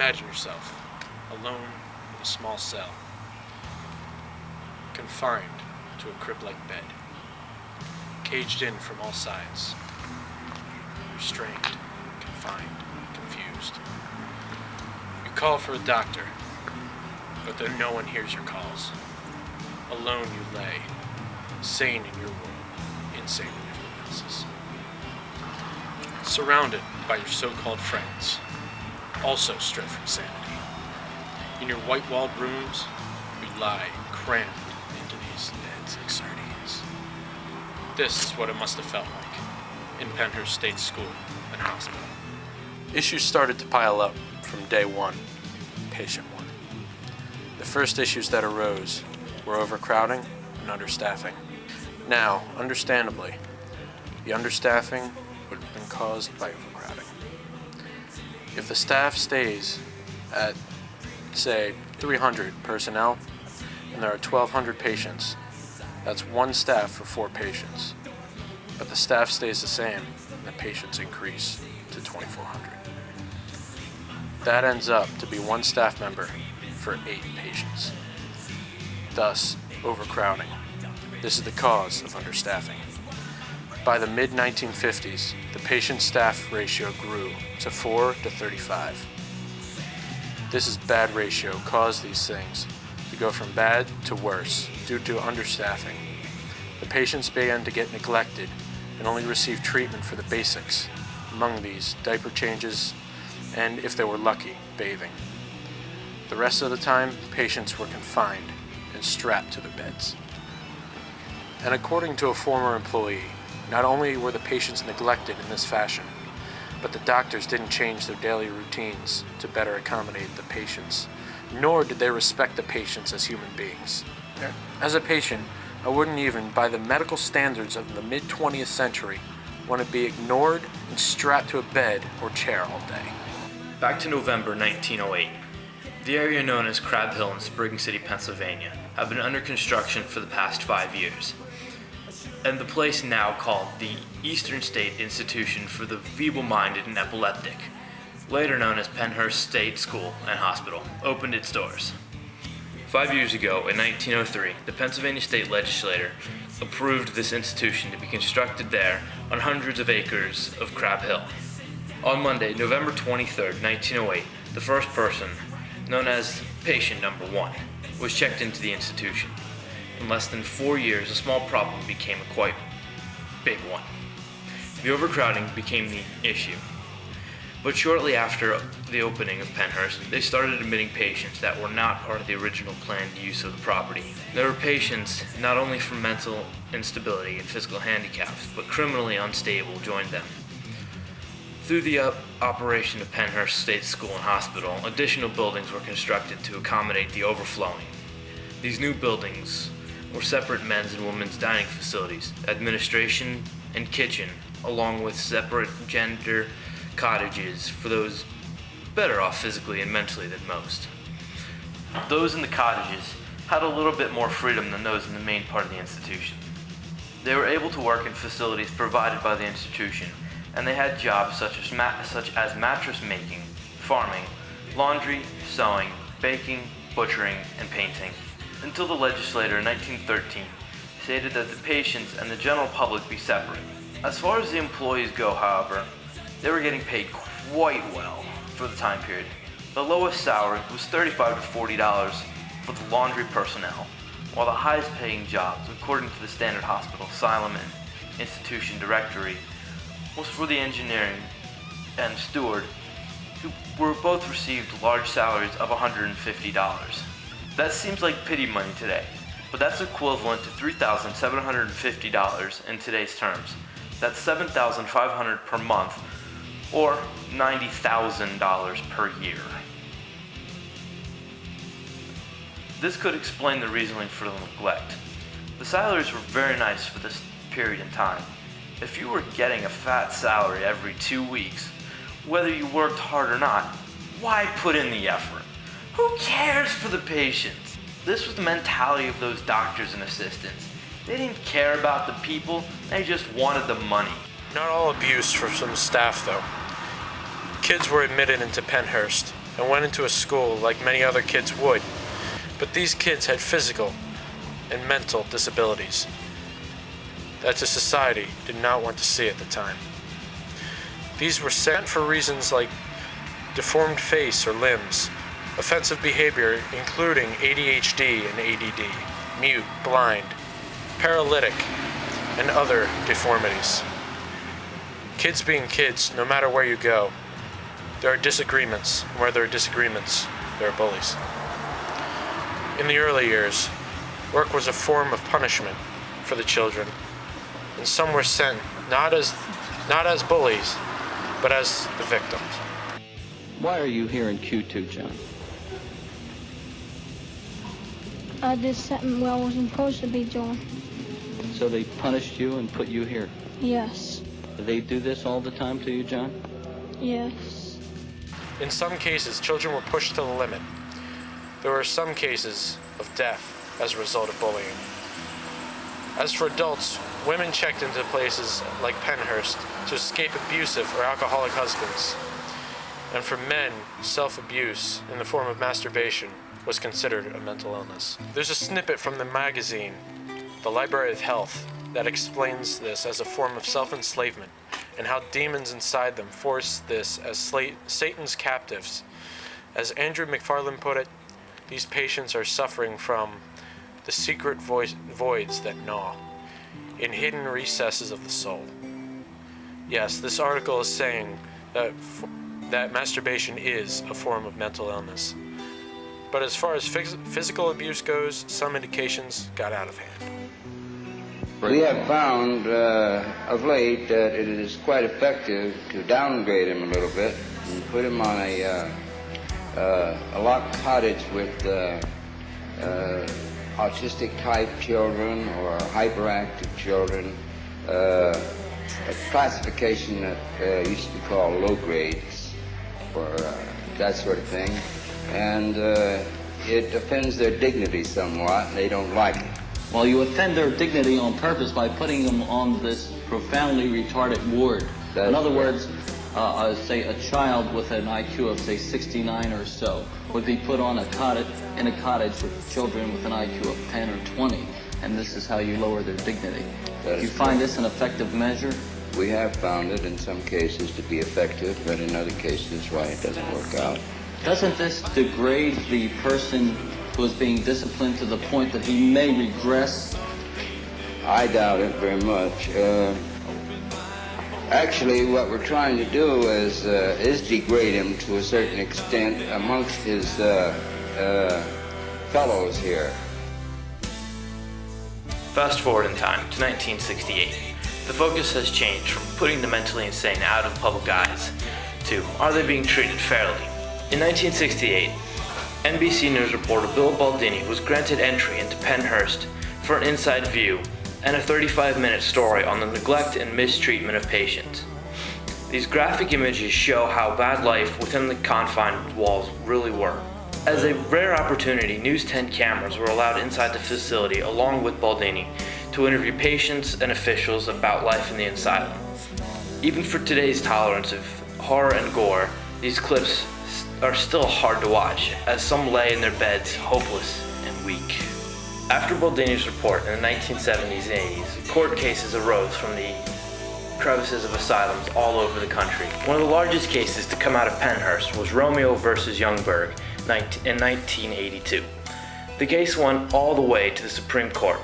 Imagine yourself alone in a small cell, confined to a crib-like bed, caged in from all sides, restrained, confined, confused. You call for a doctor, but then no one hears your calls. Alone you lay, sane in your world, insane in everyone else's. Surrounded by your so-called friends, also stripped from sanity. In your white-walled rooms, you lie crammed into these beds like sardines. This is what it must have felt like in Pennhurst State School and Hospital. Issues started to pile up from day one, patient one. The first issues that arose were overcrowding and understaffing. Now, understandably, the understaffing would have been caused by overcrowding. If the staff stays at, say, 300 personnel, and there are 1,200 patients, that's one staff for 4 patients. But the staff stays the same, and the patients increase to 2,400. That ends up to be one staff member for 8 patients. Thus, overcrowding. This is the cause of understaffing. By the mid-1950s, the patient-staff ratio grew to 4 to 35. This is bad ratio caused these things to go from bad to worse due to understaffing. The patients began to get neglected and only received treatment for the basics, among these diaper changes and, if they were lucky, bathing. The rest of the time, patients were confined and strapped to their beds. And according to a former employee, not only were the patients neglected in this fashion, but the doctors didn't change their daily routines to better accommodate the patients, nor did they respect the patients as human beings. As a patient, I wouldn't even, by the medical standards of the mid-20th century, want to be ignored and strapped to a bed or chair all day. Back to November 1908. The area known as Crab Hill in Spring City, Pennsylvania, have been under construction for the past 5 years. And the place now called the Eastern State Institution for the Feeble-Minded and Epileptic, later known as Pennhurst State School and Hospital, opened its doors. 5 years ago, in 1903, the Pennsylvania State Legislature approved this institution to be constructed there on hundreds of acres of Crab Hill. On Monday, November 23, 1908, the first person, known as patient number 1, was checked into the institution. In less than 4 years, a small problem became a quite big one. The overcrowding became the issue. But shortly after the opening of Pennhurst, they started admitting patients that were not part of the original planned use of the property. There were patients not only from mental instability and physical handicaps, but criminally unstable joined them. Through the operation of Pennhurst State School and Hospital, additional buildings were constructed to accommodate the overflowing. These new buildings were separate men's and women's dining facilities, administration and kitchen, along with separate gender cottages for those better off physically and mentally than most. Those in the cottages had a little bit more freedom than those in the main part of the institution. They were able to work in facilities provided by the institution, and they had jobs such as mattress making, farming, laundry, sewing, baking, butchering, and painting, until the legislature in 1913 stated that the patients and the general public be separate. As far as the employees go, however, they were getting paid quite well for the time period. The lowest salary was $35 to $40 for the laundry personnel, while the highest paying jobs, according to the Standard Hospital Asylum and Institution Directory, was for the engineering and steward, who were both received large salaries of $150. That seems like pity money today, but that's equivalent to $3,750 in today's terms. That's $7,500 per month, or $90,000 per year. This could explain the reasoning for the neglect. The salaries were very nice for this period in time. If you were getting a fat salary every 2 weeks, whether you worked hard or not, why put in the effort? Who cares for the patients? This was the mentality of those doctors and assistants. They didn't care about the people, they just wanted the money. Not all abuse for some staff, though. Kids were admitted into Pennhurst and went into a school like many other kids would, but these kids had physical and mental disabilities that the society did not want to see at the time. These were sent for reasons like deformed face or limbs, offensive behavior including ADHD and ADD, mute, blind, paralytic, and other deformities. Kids being kids, no matter where you go, there are disagreements, and where there are disagreements, there are bullies. In the early years, work was a form of punishment for the children, and some were sent not as bullies, but as the victims. Why are you here in Q2, John? I did something where I wasn't supposed to be doing. So they punished you and put you here. Yes. Do they do this all the time to you, John? Yes. In some cases, children were pushed to the limit. There were some cases of death as a result of bullying. As for adults, women checked into places like Pennhurst to escape abusive or alcoholic husbands. And for men, self-abuse in the form of masturbation was considered a mental illness. There's a snippet from the magazine, The Library of Health, that explains this as a form of self-enslavement and how demons inside them force this as Satan's captives. As Andrew McFarland put it, these patients are suffering from the secret voids that gnaw in hidden recesses of the soul. Yes, this article is saying that masturbation is a form of mental illness. But as far as physical abuse goes, some indications got out of hand. We have found of late that it is quite effective to downgrade him a little bit and put him on a locked cottage with autistic type children or hyperactive children, a classification that used to be called low grades or that sort of thing. And it offends their dignity somewhat, and they don't like it. Well, you offend their dignity on purpose by putting them on this profoundly retarded ward. In other words, say a child with an IQ of, say, 69 or so would be put on in a cottage with children with an IQ of 10 or 20, and this is how you lower their dignity. Do you find this an effective measure? We have found it in some cases to be effective, but in other cases, why, it doesn't work out. Doesn't this degrade the person who is being disciplined to the point that he may regress? I doubt it very much. Actually, what we're trying to do is degrade him to a certain extent amongst his fellows here. Fast forward in time to 1968. The focus has changed from putting the mentally insane out of public eyes to, are they being treated fairly? In 1968, NBC News reporter Bill Baldini was granted entry into Pennhurst for an inside view and a 35-minute story on the neglect and mistreatment of patients. These graphic images show how bad life within the confined walls really were. As a rare opportunity, News 10 cameras were allowed inside the facility along with Baldini to interview patients and officials about life in the asylum. Even for today's tolerance of horror and gore, these clips are still hard to watch, as some lay in their beds hopeless and weak. After Baldini's report in the 1970s and 80s, court cases arose from the crevices of asylums all over the country. One of the largest cases to come out of Pennhurst was Romeo versus Youngberg in 1982. The case went all the way to the Supreme Court.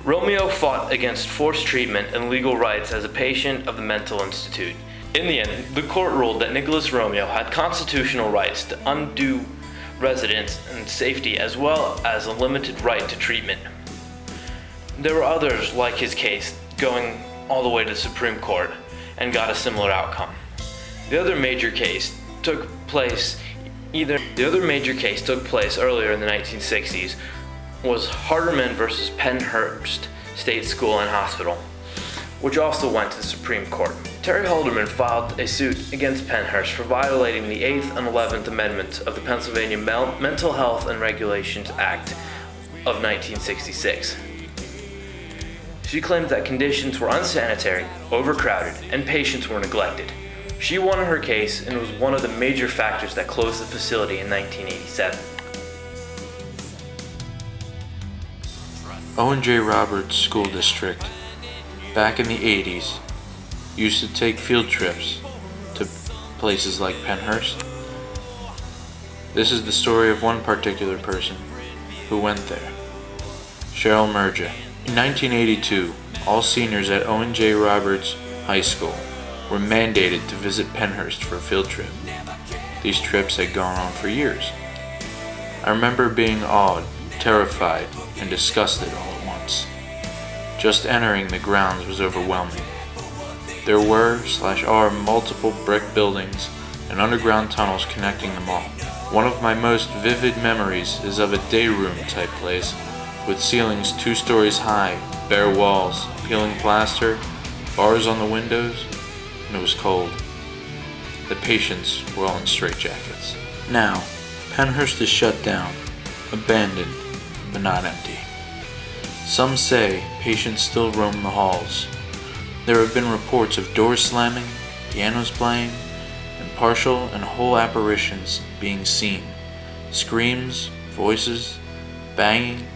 Romeo fought against forced treatment and legal rights as a patient of the mental institute. In the end, the court ruled that Nicholas Romeo had constitutional rights to undue residence and safety, as well as a limited right to treatment. There were others like his case going all the way to the Supreme Court and got a similar outcome. The other major case took place earlier in the 1960s was Harderman versus Pennhurst State School and Hospital, which also went to the Supreme Court. Terry Halderman filed a suit against Pennhurst for violating the 8th and 11th Amendments of the Pennsylvania Mental Health and Regulations Act of 1966. She claimed that conditions were unsanitary, overcrowded, and patients were neglected. She won her case and was one of the major factors that closed the facility in 1987. Owen J. Roberts School District, back in the 80s, used to take field trips to places like Pennhurst. This is the story of one particular person who went there, Cheryl Merja. In 1982, all seniors at Owen J. Roberts High School were mandated to visit Pennhurst for a field trip. These trips had gone on for years. I remember being awed, terrified, and disgusted all at once. Just entering the grounds was overwhelming. There were/are multiple brick buildings and underground tunnels connecting them all. One of my most vivid memories is of a day room type place with ceilings 2 stories high, bare walls, peeling plaster, bars on the windows, and it was cold. The patients were all in straitjackets. Now, Pennhurst is shut down, abandoned, but not empty. Some say patients still roam the halls. There have been reports of doors slamming, pianos playing, and partial and whole apparitions being seen. Screams, voices, banging,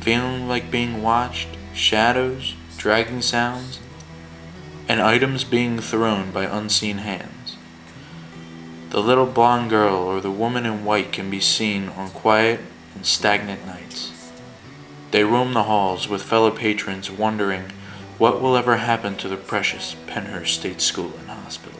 feeling like being watched, shadows, dragging sounds, and items being thrown by unseen hands. The little blonde girl or the woman in white can be seen on quiet and stagnant nights. They roam the halls with fellow patrons wondering what will ever happen to the precious Pennhurst State School and Hospital.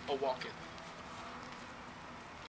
I'll walk in.